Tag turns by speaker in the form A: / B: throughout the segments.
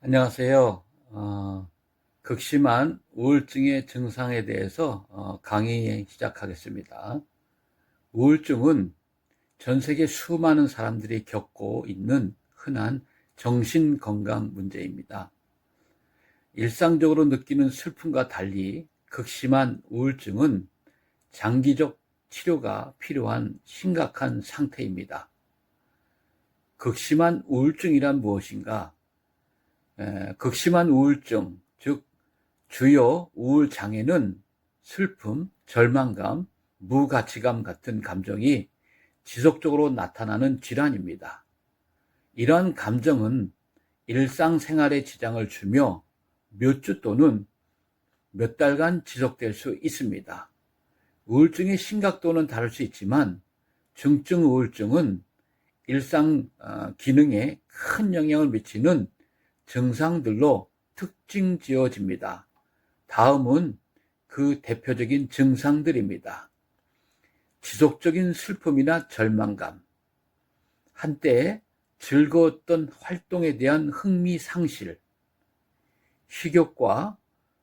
A: 안녕하세요. 극심한 우울증의 증상에 대해서 강의 시작하겠습니다. 우울증은 전 세계 수많은 사람들이 겪고 있는 흔한 정신건강 문제입니다. 일상적으로 느끼는 슬픔과 달리 극심한 우울증은 장기적 치료가 필요한 심각한 상태입니다. 극심한 우울증이란 무엇인가? 극심한 우울증, 즉 주요 우울 장애는 슬픔, 절망감, 무가치감 같은 감정이 지속적으로 나타나는 질환입니다. 이러한 감정은 일상생활에 지장을 주며 몇 주 또는 몇 달간 지속될 수 있습니다. 우울증의 심각도는 다를 수 있지만 중증 우울증은 일상 기능에 큰 영향을 미치는 증상들로 특징 지어집니다. 다음은 그 대표적인 증상들입니다. 지속적인 슬픔이나 절망감, 한때 즐거웠던 활동에 대한 흥미 상실, 식욕과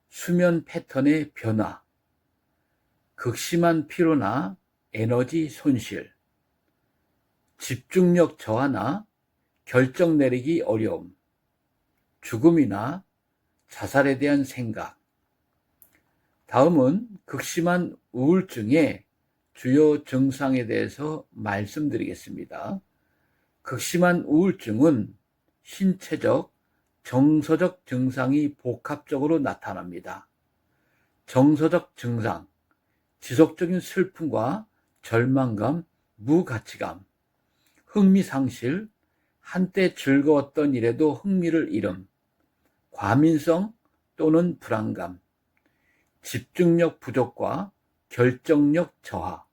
A: 수면 패턴의 변화, 극심한 피로나 에너지 손실, 집중력 저하나 결정 내리기 어려움, 죽음이나 자살에 대한 생각. 다음은 극심한 우울증의 주요 증상에 대해서 말씀드리겠습니다. 극심한 우울증은 신체적, 정서적 증상이 복합적으로 나타납니다. 정서적 증상, 지속적인 슬픔과 절망감, 무가치감, 흥미상실, 한때 즐거웠던 일에도 흥미를 잃음, 과민성 또는 불안감, 집중력 부족과 결정력 저하,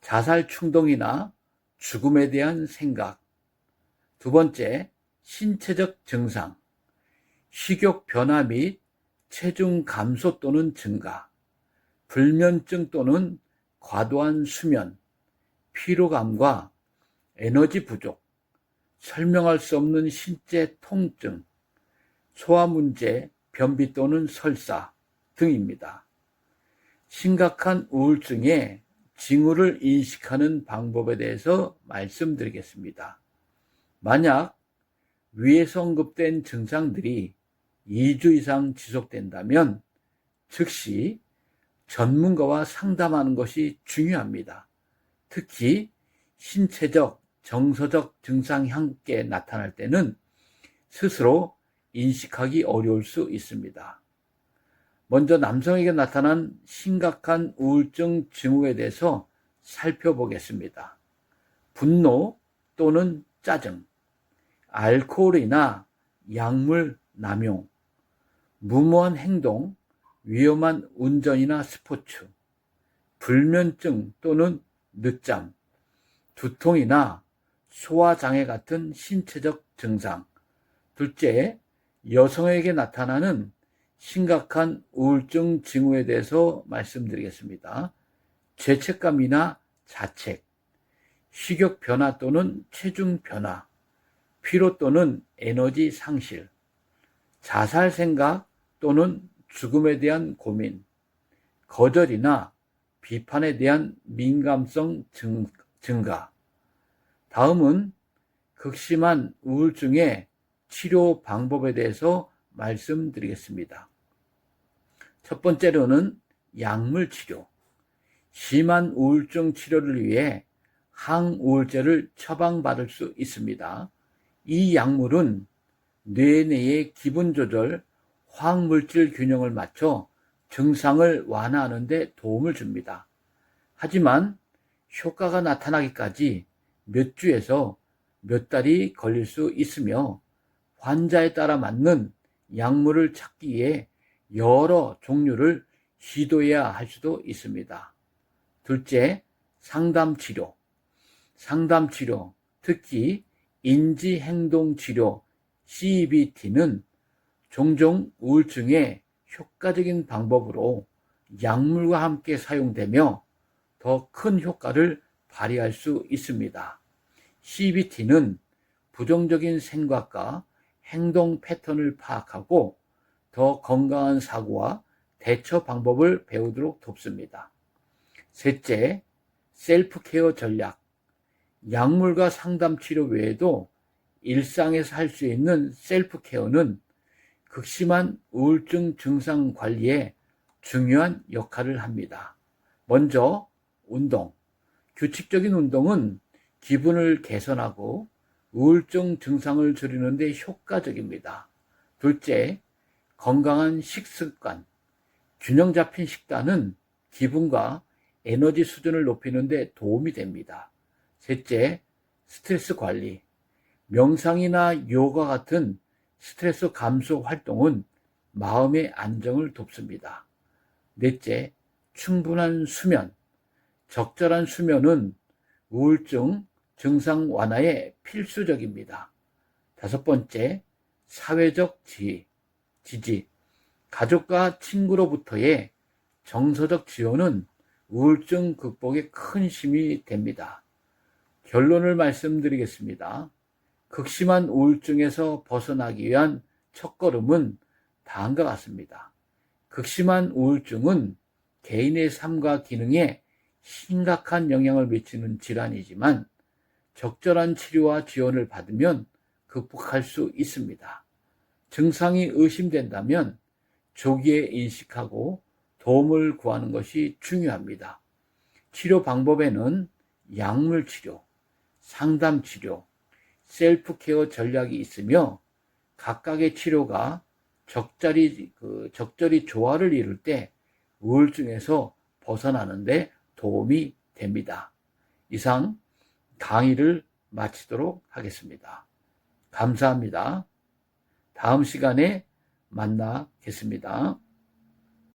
A: 자살 충동이나 죽음에 대한 생각. 두 번째, 신체적 증상, 식욕 변화 및 체중 감소 또는 증가, 불면증 또는 과도한 수면, 피로감과 에너지 부족, 설명할 수 없는 신체 통증, 소화 문제, 변비 또는 설사 등입니다. 심각한 우울증의 징후를 인식하는 방법에 대해서 말씀드리겠습니다. 만약 위에서 언급된 증상들이 2주 이상 지속된다면 즉시 전문가와 상담하는 것이 중요합니다. 특히 신체적, 정서적 증상이 함께 나타날 때는 스스로 인식하기 어려울 수 있습니다. 먼저 남성에게 나타난 심각한 우울증 징후에 대해서 살펴보겠습니다. 분노 또는 짜증, 알코올이나 약물 남용, 무모한 행동, 위험한 운전이나 스포츠, 불면증 또는 늦잠, 두통이나 소화장애 같은 신체적 증상. 둘째, 여성에게 나타나는 심각한 우울증 징후에 대해서 말씀드리겠습니다. 죄책감이나 자책, 식욕 변화 또는 체중 변화, 피로 또는 에너지 상실, 자살 생각 또는 죽음에 대한 고민, 거절이나 비판에 대한 민감성 증가. 다음은 극심한 우울증의 치료 방법에 대해서 말씀드리겠습니다. 첫 번째로는 약물 치료. 심한 우울증 치료를 위해 항우울제를 처방받을 수 있습니다. 이 약물은 뇌 내의 기분 조절, 화학물질 균형을 맞춰 증상을 완화하는 데 도움을 줍니다. 하지만 효과가 나타나기까지 몇 주에서 몇 달이 걸릴 수 있으며 환자에 따라 맞는 약물을 찾기 위해 여러 종류를 시도해야 할 수도 있습니다. 둘째, 상담치료. 상담치료, 특히 인지행동치료 CBT는 종종 우울증의 효과적인 방법으로 약물과 함께 사용되며 더 큰 효과를 발휘할 수 있습니다. CBT는 부정적인 생각과 행동 패턴을 파악하고 더 건강한 사고와 대처 방법을 배우도록 돕습니다. 셋째, 셀프 케어 전략. 약물과 상담 치료 외에도 일상에서 할 수 있는 셀프 케어는 극심한 우울증 증상 관리에 중요한 역할을 합니다. 먼저 운동. 규칙적인 운동은 기분을 개선하고 우울증 증상을 줄이는 데 효과적입니다. 둘째, 건강한 식습관. 균형 잡힌 식단은 기분과 에너지 수준을 높이는 데 도움이 됩니다. 셋째, 스트레스 관리. 명상이나 요가 같은 스트레스 감소 활동은 마음의 안정을 돕습니다. 넷째, 충분한 수면. 적절한 수면은 우울증 증상 완화에 필수적입니다. 다섯 번째, 사회적 지지. 가족과 친구로부터의 정서적 지원은 우울증 극복에 큰 힘이 됩니다. 결론을 말씀드리겠습니다. 극심한 우울증에서 벗어나기 위한 첫걸음은 다음과 같습니다. 극심한 우울증은 개인의 삶과 기능에 심각한 영향을 미치는 질환이지만 적절한 치료와 지원을 받으면 극복할 수 있습니다. 증상이 의심된다면 조기에 인식하고 도움을 구하는 것이 중요합니다. 치료 방법에는 약물 치료, 상담 치료, 셀프 케어 전략이 있으며 각각의 치료가 적절히 조화를 이룰 때 우울증에서 벗어나는 데 도움이 됩니다. 이상 강의를 마치도록 하겠습니다. 감사합니다. 다음 시간에 만나겠습니다.